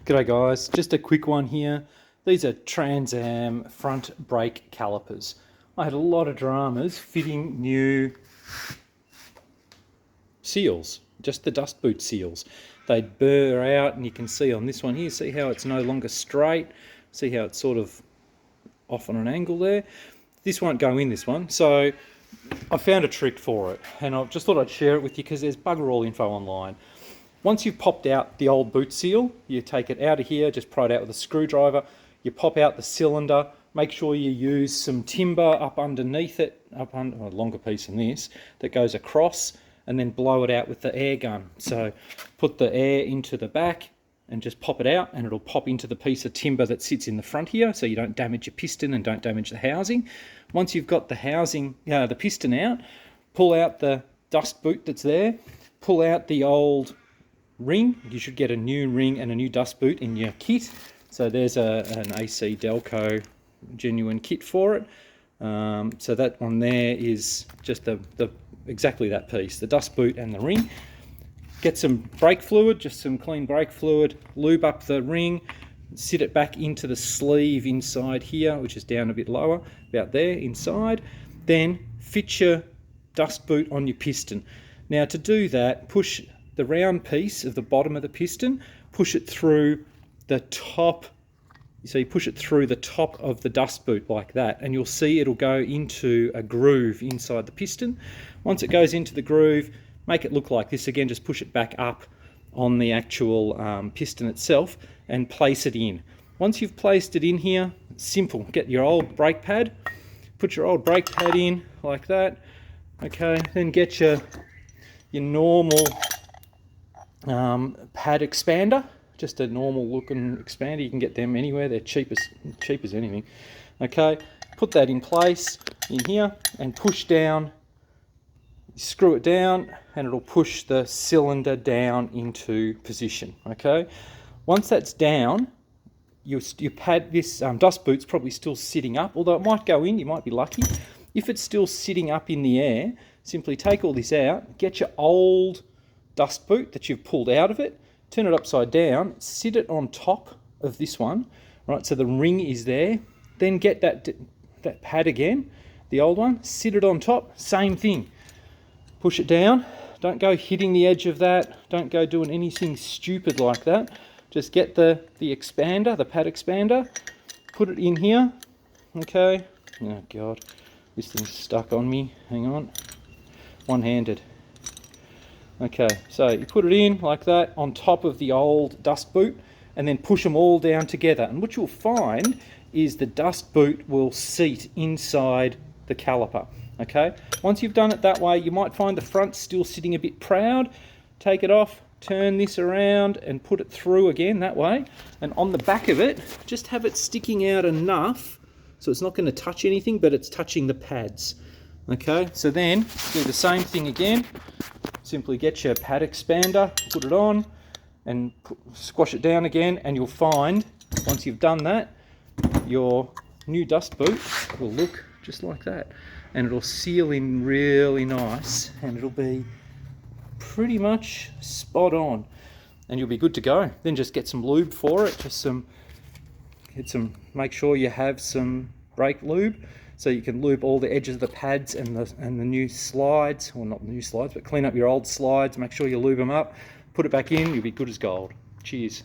G'day guys, just a quick one here. These are Trans Am front brake calipers. I had a lot of dramas fitting new seals, just the dust boot seals. They'd burr out, and you can see on this one here, see how it's no longer straight, see how it's sort of off on an angle there. This won't go in, this one, so I found a trick for it, and I just thought I'd share it with you because there's bugger all info online. Once you've popped out the old boot seal, you take it out of here, just pry it out with a screwdriver, you pop out the cylinder, make sure you use some timber up underneath it, a longer piece than this, that goes across, and then blow it out with the air gun. So put the air into the back and just pop it out, and it'll pop into the piece of timber that sits in the front here, so you don't damage your piston and don't damage the housing. Once you've got the housing, the piston out, pull out the dust boot that's there, pull out the old ring. You should get a new ring and a new dust boot in your kit. So there's an AC Delco genuine kit for it. So that one there is just exactly that piece, the dust boot and the ring. Get some brake fluid, just some clean brake fluid, lube up the ring, sit it back into the sleeve inside here, which is down a bit lower, about there inside. Then fit your dust boot on your piston. Now to do that, push the round piece of the bottom of the piston, push it through the top. So you push it through the top of the dust boot like that, and you'll see it'll go into a groove inside the piston. Once it goes into the groove, make it look like this again, just push it back up on the actual piston itself and place it in. Once you've placed it in here, it's simple. Get your old brake pad, put your old brake pad in like that. Okay, then get your normal pad expander, just a normal looking expander. You can get them anywhere, they're cheap as anything. Okay, put that in place in here and push down, screw it down, and it'll push the cylinder down into position. Okay, once that's down, your pad, this dust boot's probably still sitting up, although it might go in, you might be lucky. If it's still sitting up in the air, simply take all this out, get your old dust boot that you've pulled out of it, turn it upside down, sit it on top of this one, right, so the ring is there. Then get that pad again, the old one, sit it on top, same thing. Push it down, don't go hitting the edge of that, don't go doing anything stupid like that. Just get the expander, the pad expander, put it in here, okay. Oh God, this thing's stuck on me, hang on, one-handed. Okay, so you put it in like that on top of the old dust boot, and then push them all down together. And what you'll find is the dust boot will seat inside the caliper. Okay, once you've done it that way, you might find the front still sitting a bit proud. Take it off, turn this around and put it through again that way. And on the back of it, just have it sticking out enough so it's not going to touch anything, but it's touching the pads. Okay, so then do the same thing again. Simply get your pad expander, put it on, and squash it down again, and you'll find, once you've done that, your new dust boot will look just like that. And it'll seal in really nice, and it'll be pretty much spot on. And you'll be good to go. Then just get some lube for it, make sure you have some brake lube, so you can lube all the edges of the pads and the new slides, or not new slides, but clean up your old slides, make sure you lube them up, put it back in, you'll be good as gold. Cheers.